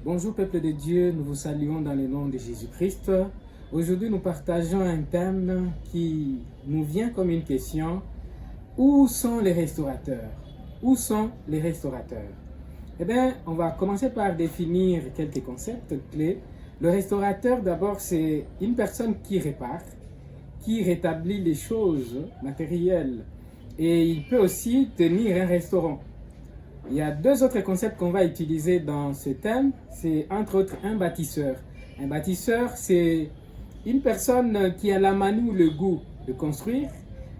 Bonjour peuple de Dieu, nous vous saluons dans le nom de Jésus-Christ. Aujourd'hui nous partageons un thème qui nous vient comme une question. Où sont les restaurateurs? Où sont les restaurateurs? Eh bien, on va commencer par définir quelques concepts clés. Le restaurateur, d'abord, c'est une personne qui répare, qui rétablit les choses matérielles. Et il peut aussi tenir un restaurant. Il y a deux autres concepts qu'on va utiliser dans ce thème. C'est entre autres un bâtisseur. Un bâtisseur, c'est une personne qui a la manie ou le goût de construire.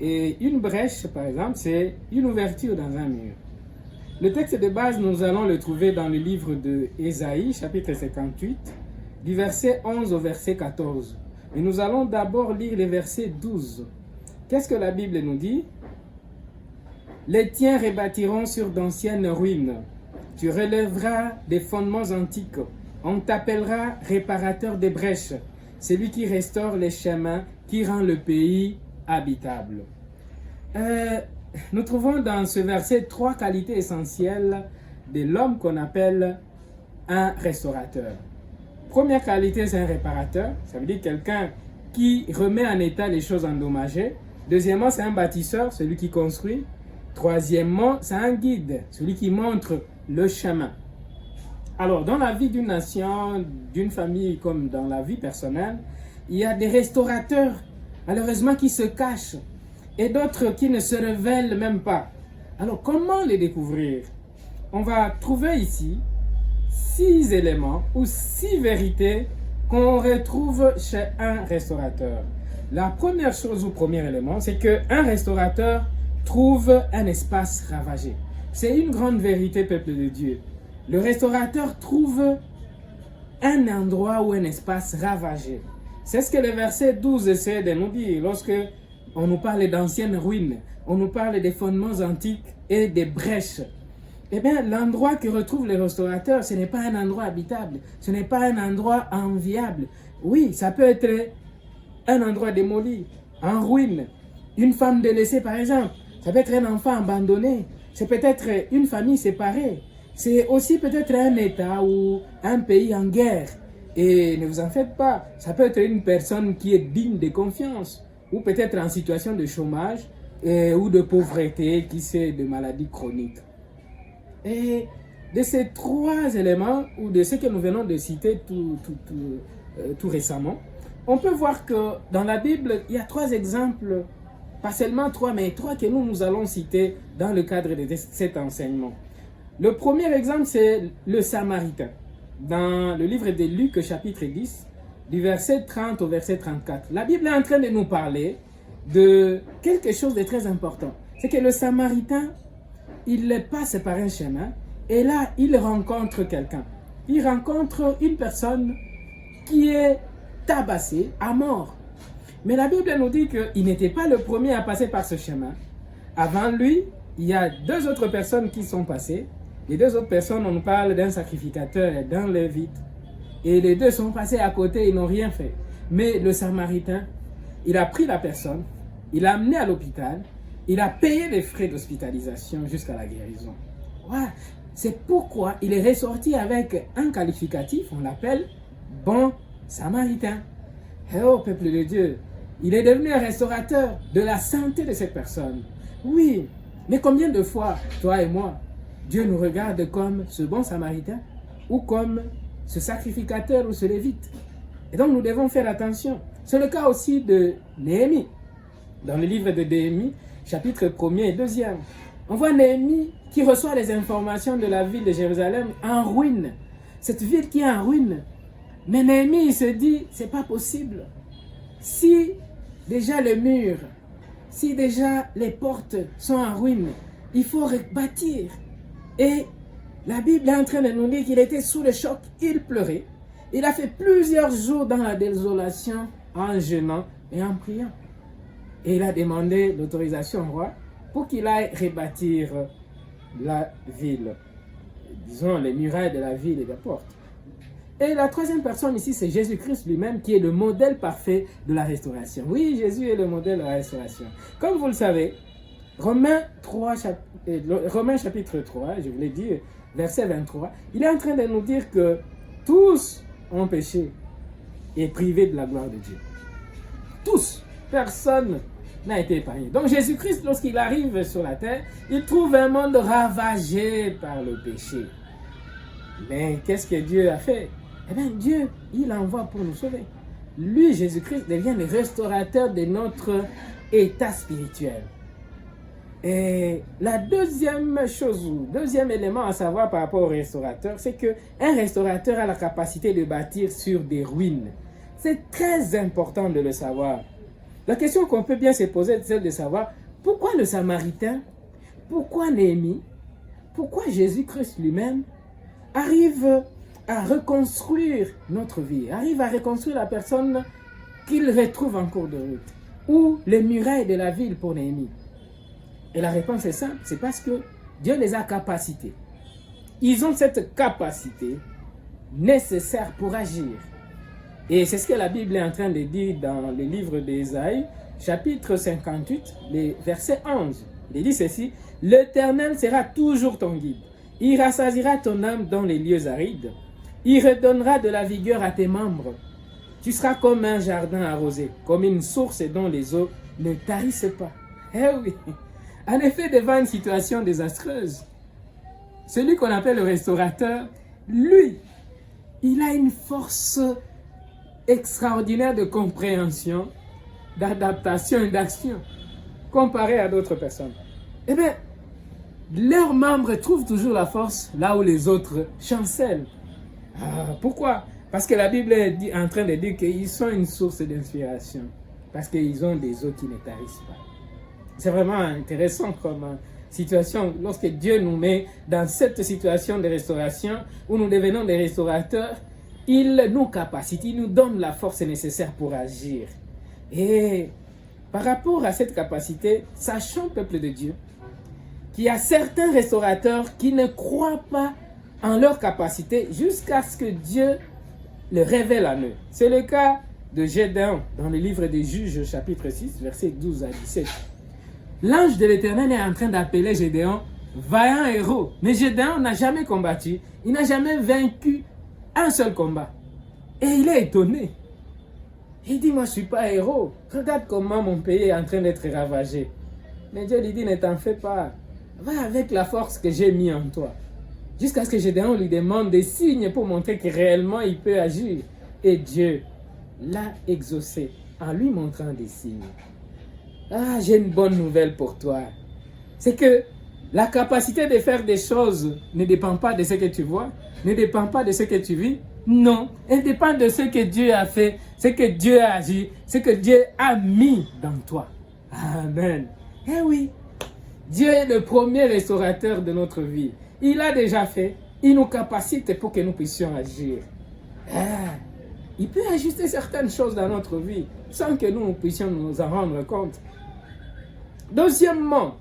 Et une brèche, par exemple, c'est une ouverture dans un mur. Le texte de base, nous allons le trouver dans le livre de Ésaïe, chapitre 58, du verset 11 au verset 14. Et nous allons d'abord lire le verset 12. Qu'est-ce que la Bible nous dit? Les tiens rebâtiront sur d'anciennes ruines. Tu relèveras des fondements antiques. On t'appellera réparateur des brèches, celui qui restaure les chemins, qui rend le pays habitable. Nous trouvons dans ce verset trois qualités essentielles de l'homme qu'on appelle un restaurateur. Première qualité, c'est un réparateur. Ça veut dire quelqu'un qui remet en état les choses endommagées. Deuxièmement, c'est un bâtisseur, celui qui construit. Troisièmement, c'est un guide, celui qui montre le chemin. Alors, dans la vie d'une nation, d'une famille, comme dans la vie personnelle, il y a des restaurateurs, malheureusement, qui se cachent et d'autres qui ne se révèlent même pas. Alors, comment les découvrir? On va trouver ici 6 éléments ou 6 vérités qu'on retrouve chez un restaurateur. La première chose ou premier élément, c'est qu'un restaurateur trouve un espace ravagé. C'est une grande vérité, peuple de Dieu. Le restaurateur trouve un endroit ou un espace ravagé. C'est ce que le verset 12 essaie de nous dire lorsque on nous parle d'anciennes ruines, on nous parle des fondements antiques et des brèches. Eh bien, l'endroit que retrouvent les restaurateurs, ce n'est pas un endroit habitable, ce n'est pas un endroit enviable. Oui, ça peut être un endroit démoli, en ruine, une femme délaissée par exemple. Ça peut être un enfant abandonné, c'est peut-être une famille séparée, c'est aussi peut-être un État ou un pays en guerre. Et ne vous en faites pas, ça peut être une personne qui est digne de confiance, ou peut-être en situation de chômage ou de pauvreté, qui sait, de maladies chroniques. Et de ces trois éléments, ou de ce que nous venons de citer tout récemment, on peut voir que dans la Bible, il y a 3 exemples. Pas seulement 3, mais 3 que nous allons citer dans le cadre de cet enseignement. Le premier exemple, c'est le Samaritain. Dans le livre de Luc, chapitre 10, du verset 30 au verset 34. La Bible est en train de nous parler de quelque chose de très important. C'est que le Samaritain, il passe par un chemin et là, il rencontre quelqu'un. Il rencontre une personne qui est tabassée à mort. Mais la Bible nous dit qu'il n'était pas le premier à passer par ce chemin. Avant lui, il y a 2 autres personnes qui sont passées. Les 2 autres personnes, on nous parle d'un sacrificateur et d'un lévite. Et les 2 sont passés à côté, ils n'ont rien fait. Mais le Samaritain, il a pris la personne, il l'a amené à l'hôpital, il a payé les frais d'hospitalisation jusqu'à la guérison. Ouais, c'est pourquoi il est ressorti avec un qualificatif, on l'appelle bon Samaritain. Et oh, peuple de Dieu, il est devenu un restaurateur de la santé de cette personne. Oui, mais combien de fois, toi et moi, Dieu nous regarde comme ce bon Samaritain ou comme ce sacrificateur ou ce lévite? Et donc nous devons faire attention. C'est le cas aussi de Néhémie. Dans le livre de Néhémie, chapitre 1er et 2e, on voit Néhémie qui reçoit les informations de la ville de Jérusalem en ruine. Cette ville qui est en ruine. Mais Néhémie, il se dit, c'est pas possible. Si déjà le mur, si déjà les portes sont en ruine, il faut rebâtir. Et la Bible est en train de nous dire qu'il était sous le choc, il pleurait. Il a fait plusieurs jours dans la désolation en jeûnant et en priant. Et il a demandé l'autorisation au roi pour qu'il aille rebâtir la ville. Disons les murailles de la ville et des portes. Et la troisième personne ici, c'est Jésus-Christ lui-même qui est le modèle parfait de la restauration. Oui, Jésus est le modèle de la restauration. Comme vous le savez, Romains chapitre 3, je vous l'ai dit, verset 23, il est en train de nous dire que Tous ont péché et privé de la gloire de Dieu. Tous. Personne n'a été épargné. Donc Jésus-Christ, lorsqu'il arrive sur la terre, il trouve un monde ravagé par le péché. Mais qu'est-ce que Dieu a fait? Eh bien, Dieu, il envoie pour nous sauver. Lui, Jésus-Christ, devient le restaurateur de notre état spirituel. Et la deuxième chose, deuxième élément à savoir par rapport au restaurateur, c'est qu'un restaurateur a la capacité de bâtir sur des ruines. C'est très important de le savoir. La question qu'on peut bien se poser est celle de savoir pourquoi le Samaritain, pourquoi Néhémie, pourquoi Jésus-Christ lui-même arrive à reconstruire notre vie, arrive à reconstruire la personne qu'il retrouve en cours de route, ou les murailles de la ville pour Néhémie. Et la réponse est simple, c'est parce que Dieu les a capacités. Ils ont cette capacité nécessaire pour agir. Et c'est ce que la Bible est en train de dire dans le livre d'Ésaïe, chapitre 58, verset 11. Il dit ceci: « L'Éternel sera toujours ton guide. Il rassasiera ton âme dans les lieux arides. Il redonnera de la vigueur à tes membres. Tu seras comme un jardin arrosé, comme une source dont les eaux ne tarissent pas. » Eh oui, en effet, devant une situation désastreuse, celui qu'on appelle le restaurateur, lui, il a une force extraordinaire de compréhension, d'adaptation et d'action, comparé à d'autres personnes. Eh bien, leurs membres trouvent toujours la force là où les autres chancellent. Pourquoi? Parce que la Bible est en train de dire qu'ils sont une source d'inspiration, parce qu'ils ont des eaux qui ne tarissent pas. C'est vraiment intéressant comme situation lorsque Dieu nous met dans cette situation de restauration où nous devenons des restaurateurs. Il nous capacite, il nous donne la force nécessaire pour agir. Et par rapport à cette capacité, sachons, peuple de Dieu, qu'il y a certains restaurateurs qui ne croient pas en leur capacité jusqu'à ce que Dieu le révèle à eux. C'est le cas de Gédéon dans le livre des Juges, chapitre 6, versets 12 à 17. L'ange de l'Éternel est en train d'appeler Gédéon vaillant héros. Mais Gédéon n'a jamais combattu, il n'a jamais vaincu un seul combat. Et il est étonné. Il dit, moi je ne suis pas héros. Regarde comment mon pays est en train d'être ravagé. Mais Dieu lui dit, ne t'en fais pas. Va avec la force que j'ai mis en toi. Jusqu'à ce que Gédéon lui demande des signes pour montrer que réellement il peut agir. Et Dieu l'a exaucé en lui montrant des signes. Ah, j'ai une bonne nouvelle pour toi. C'est que la capacité de faire des choses ne dépend pas de ce que tu vois, ne dépend pas de ce que tu vis. Non, elle dépend de ce que Dieu a fait, ce que Dieu a agi, ce que Dieu a mis dans toi. Amen. Eh oui, Dieu est le premier restaurateur de notre vie. Il a déjà fait, il nous capacite pour que nous puissions agir. Il peut ajuster certaines choses dans notre vie sans que nous puissions nous en rendre compte. Deuxièmement,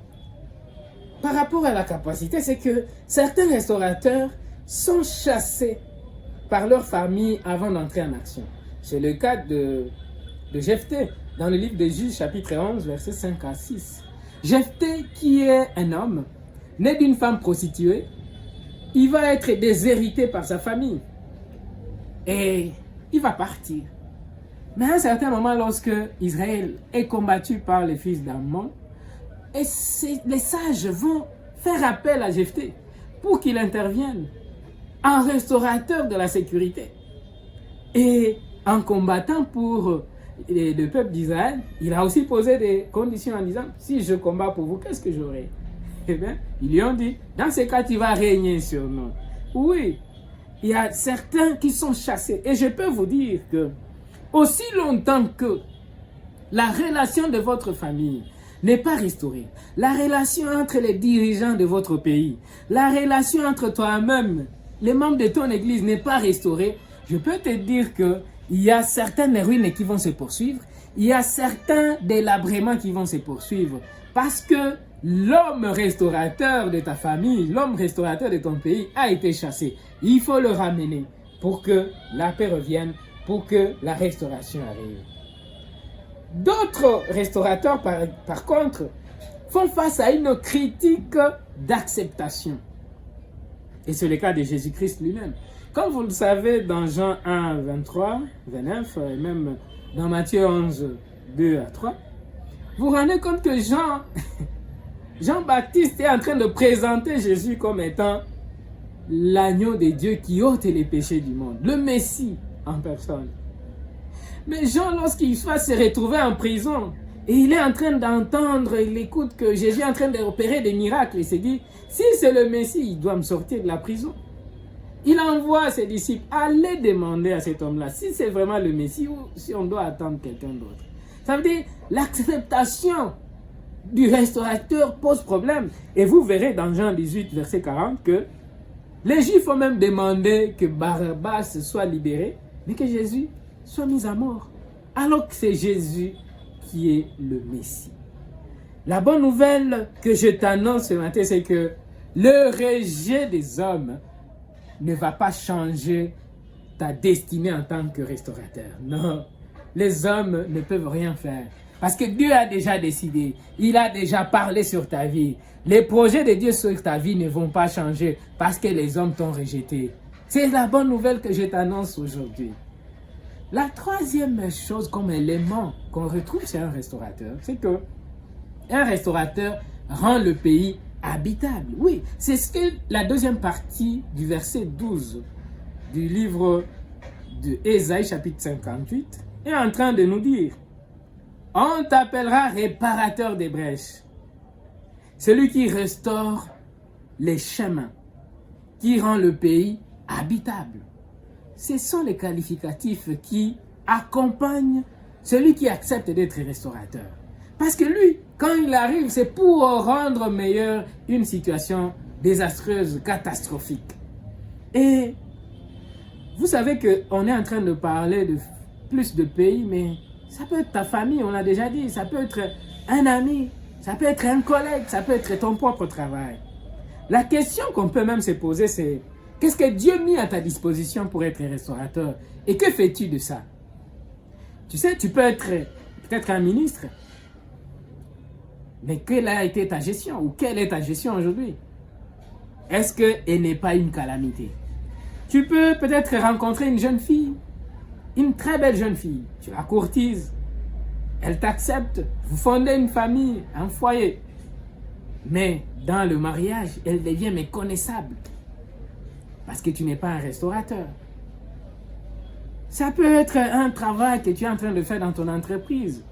par rapport à la capacité, c'est que certains restaurateurs sont chassés par leur famille avant d'entrer en action. C'est le cas de Jephthé dans le livre des Juges, chapitre 11, versets 5 à 6. Jephthé, qui est un homme né d'une femme prostituée, il va être déshérité par sa famille et il va partir. Mais à un certain moment, lorsque Israël est combattu par les fils d'Ammon, et les sages vont faire appel à Jephthé pour qu'il intervienne en restaurateur de la sécurité. Et en combattant pour le peuple d'Israël, il a aussi posé des conditions en disant, si je combats pour vous, qu'est-ce que j'aurai? Eh bien, ils lui ont dit, dans ce cas, tu vas régner sur nous. Oui, il y a certains qui sont chassés. Et je peux vous dire que, aussi longtemps que la relation de votre famille n'est pas restaurée, la relation entre les dirigeants de votre pays, la relation entre toi-même, les membres de ton église n'est pas restaurée, je peux te dire qu'il y a certaines ruines qui vont se poursuivre, il y a certains délabrements qui vont se poursuivre, parce que l'homme restaurateur de ta famille, l'homme restaurateur de ton pays a été chassé. Il faut le ramener pour que la paix revienne, pour que la restauration arrive. D'autres restaurateurs, par contre, font face à une critique d'acceptation. Et c'est le cas de Jésus-Christ lui-même. Comme vous le savez, dans Jean 1, 23, 29, et même dans Matthieu 11, 2 à 3, vous vous rendez compte que Jean-Baptiste est en train de présenter Jésus comme étant l'agneau de Dieu qui ôte les péchés du monde, le Messie en personne. Mais Jean, lorsqu'il va se retrouver en prison, et il est en train d'entendre, il écoute que Jésus est en train d'opérer des miracles, il se dit, si c'est le Messie, il doit me sortir de la prison. Il envoie ses disciples, allez demander à cet homme-là si c'est vraiment le Messie ou si on doit attendre quelqu'un d'autre. Ça veut dire, l'acceptation du restaurateur pose problème. Et vous verrez dans Jean 18, verset 40, que les Juifs ont même demandé que Barabbas soit libéré, mais que Jésus soit mis à mort. Alors que c'est Jésus qui est le Messie. La bonne nouvelle que je t'annonce ce matin, c'est que le rejet des hommes ne va pas changer ta destinée en tant que restaurateur. Non, les hommes ne peuvent rien faire. Parce que Dieu a déjà décidé, il a déjà parlé sur ta vie. Les projets de Dieu sur ta vie ne vont pas changer parce que les hommes t'ont rejeté. C'est la bonne nouvelle que je t'annonce aujourd'hui. La troisième chose comme élément qu'on retrouve chez un restaurateur, c'est que un restaurateur rend le pays habitable. Oui, c'est ce que la deuxième partie du verset 12 du livre de Ésaïe chapitre 58 est en train de nous dire. On t'appellera réparateur des brèches, celui qui restaure les chemins, qui rend le pays habitable. Ce sont les qualificatifs qui accompagnent celui qui accepte d'être restaurateur. Parce que lui, quand il arrive, c'est pour rendre meilleure une situation désastreuse, catastrophique. Et vous savez qu'on est en train de parler de plus de pays, mais ça peut être ta famille, on l'a déjà dit, ça peut être un ami, ça peut être un collègue, ça peut être ton propre travail. La question qu'on peut même se poser, c'est qu'est-ce que Dieu a mis à ta disposition pour être restaurateur? Et que fais-tu de ça? Tu sais, tu peux être peut-être un ministre, mais quelle a été ta gestion? Ou quelle est ta gestion aujourd'hui? Est-ce qu'elle n'est pas une calamité? Tu peux peut-être rencontrer une jeune fille, une très belle jeune fille. Tu la courtises, elle t'accepte, vous fondez une famille, un foyer. Mais dans le mariage, elle devient méconnaissable. Parce que tu n'es pas un restaurateur. Ça peut être un travail que tu es en train de faire dans ton entreprise.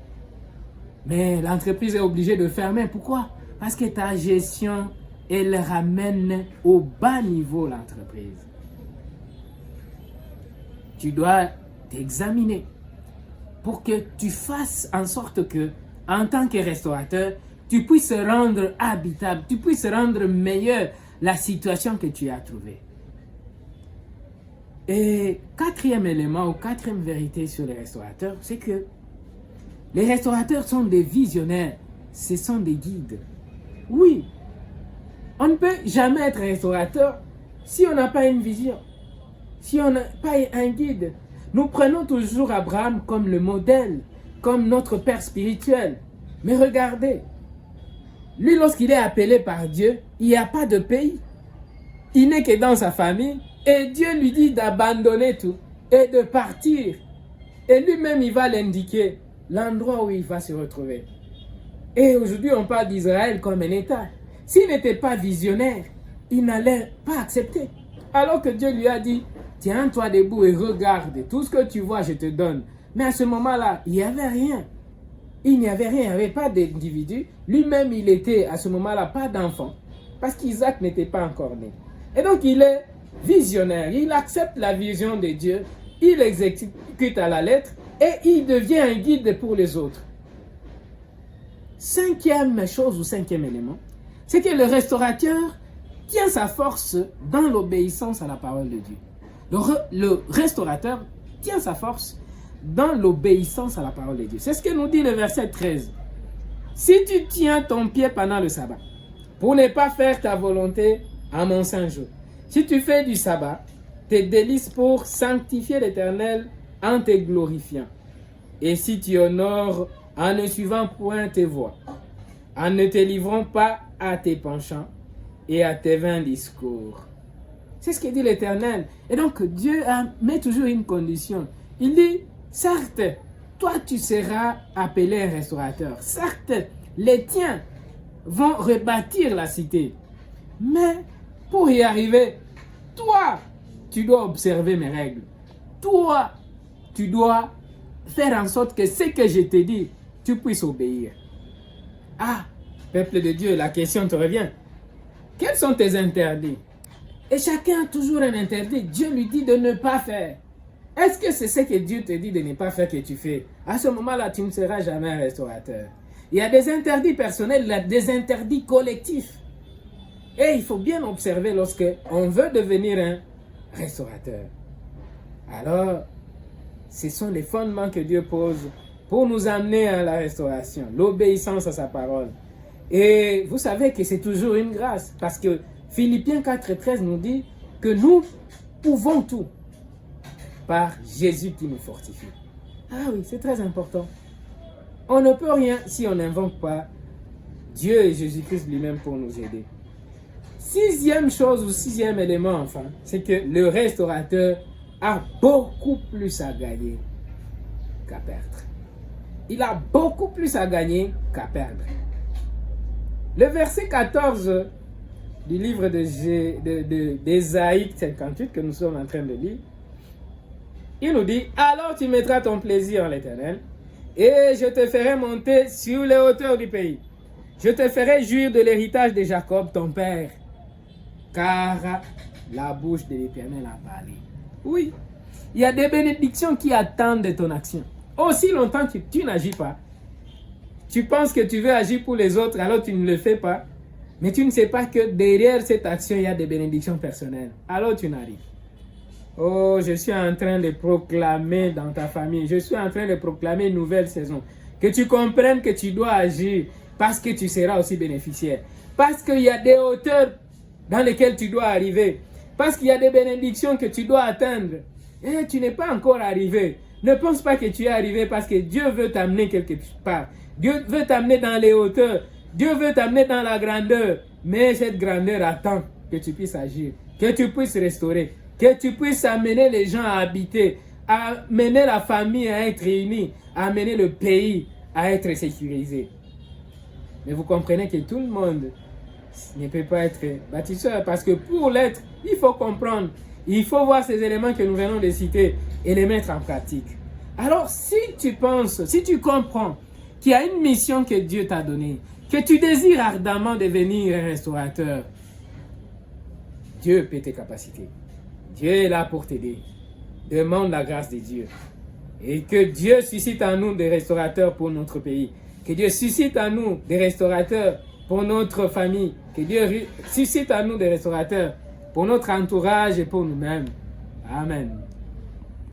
Mais l'entreprise est obligée de fermer. Pourquoi? Parce que ta gestion, elle ramène au bas niveau l'entreprise. Tu dois t'examiner pour que tu fasses en sorte que, en tant que restaurateur, tu puisses rendre habitable, tu puisses rendre meilleure la situation que tu as trouvée. Et quatrième élément ou quatrième vérité sur les restaurateurs, c'est que les restaurateurs sont des visionnaires, ce sont des guides. Oui, on ne peut jamais être restaurateur si on n'a pas une vision, si on n'a pas un guide. Nous prenons toujours Abraham comme le modèle, comme notre père spirituel. Mais regardez, lui lorsqu'il est appelé par Dieu, il n'y a pas de pays. Il n'est que dans sa famille et Dieu lui dit d'abandonner tout et de partir. Et lui-même, il va l'indiquer l'endroit où il va se retrouver. Et aujourd'hui, on parle d'Israël comme un État. S'il n'était pas visionnaire, il n'allait pas accepter. Alors que Dieu lui a dit, tiens-toi debout et regarde, tout ce que tu vois, je te donne. Mais à ce moment-là, il n'y avait rien. Il n'y avait rien, il n'y avait pas d'individu. Lui-même, il était à ce moment-là pas d'enfant. Parce qu'Isaac n'était pas encore né. Et donc, il est visionnaire. Il accepte la vision de Dieu. Il l'exécute à la lettre. Et il devient un guide pour les autres. Cinquième chose ou cinquième élément, c'est que le restaurateur tient sa force dans l'obéissance à la parole de Dieu. Le restaurateur tient sa force dans l'obéissance à la parole de Dieu. C'est ce que nous dit le verset 13. Si tu tiens ton pied pendant le sabbat, pour ne pas faire ta volonté à mon saint jour, si tu fais du sabbat tes délices pour sanctifier l'Éternel en te glorifiant, et si tu honores en ne suivant point tes voies, en ne te livrant pas à tes penchants et à tes vains discours. C'est ce que dit l'Éternel. Et donc, Dieu met toujours une condition. Il dit, certes, toi, tu seras appelé un restaurateur. Certes, les tiens vont rebâtir la cité. Mais, pour y arriver, toi, tu dois observer mes règles. Toi, tu dois faire en sorte que ce que je te dis, tu puisses obéir. Ah, peuple de Dieu, la question te revient. Quels sont tes interdits? Et chacun a toujours un interdit. Dieu lui dit de ne pas faire. Est-ce que c'est ce que Dieu te dit de ne pas faire que tu fais? À ce moment-là, tu ne seras jamais un restaurateur. Il y a des interdits personnels, il y a des interdits collectifs. Et il faut bien observer lorsque on veut devenir un restaurateur. Alors, ce sont les fondements que Dieu pose pour nous amener à la restauration, l'obéissance à sa parole. Et vous savez que c'est toujours une grâce, parce que Philippiens 4,13 nous dit que nous pouvons tout par Jésus qui nous fortifie. Ah oui, c'est très important. On ne peut rien si on n'invoque pas Dieu et Jésus-Christ lui-même pour nous aider. Sixième chose ou sixième élément, enfin, c'est que le restaurateur a beaucoup plus à gagner qu'à perdre. Il a beaucoup plus à gagner qu'à perdre. Le verset 14 du livre d'Ésaïe 58 que nous sommes en train de lire, il nous dit, alors tu mettras ton plaisir en l'Éternel et je te ferai monter sur les hauteurs du pays. Je te ferai jouir de l'héritage de Jacob, ton père, car la bouche de l'Éternel a parlé. Oui, il y a des bénédictions qui attendent de ton action. Aussi longtemps que tu n'agis pas, tu penses que tu veux agir pour les autres, alors tu ne le fais pas, mais tu ne sais pas que derrière cette action, il y a des bénédictions personnelles. Alors tu n'arrives. Oh, je suis en train de proclamer dans ta famille, je suis en train de proclamer une nouvelle saison. Que tu comprennes que tu dois agir parce que tu seras aussi bénéficiaire. Parce qu'il y a des hauteurs dans lesquelles tu dois arriver. Parce qu'il y a des bénédictions que tu dois atteindre. Et tu n'es pas encore arrivé. Ne pense pas que tu es arrivé parce que Dieu veut t'amener quelque part. Dieu veut t'amener dans les hauteurs. Dieu veut t'amener dans la grandeur. Mais cette grandeur attend que tu puisses agir. Que tu puisses restaurer. Que tu puisses amener les gens à habiter. Amener la famille à être réunie. Amener le pays à être sécurisé. Mais vous comprenez que tout le monde ne peut pas être bâtisseur. Parce que pour l'être, il faut comprendre. Il faut voir ces éléments que nous venons de citer et les mettre en pratique. Alors, si tu penses, si tu comprends qu'il y a une mission que Dieu t'a donnée, que tu désires ardemment devenir un restaurateur, Dieu peut tes capacités. Dieu est là pour t'aider. Demande la grâce de Dieu. Et que Dieu suscite en nous des restaurateurs pour notre pays. Que Dieu suscite en nous des restaurateurs pour notre famille. Que Dieu suscite en nous des restaurateurs pour notre entourage et pour nous-mêmes. Amen.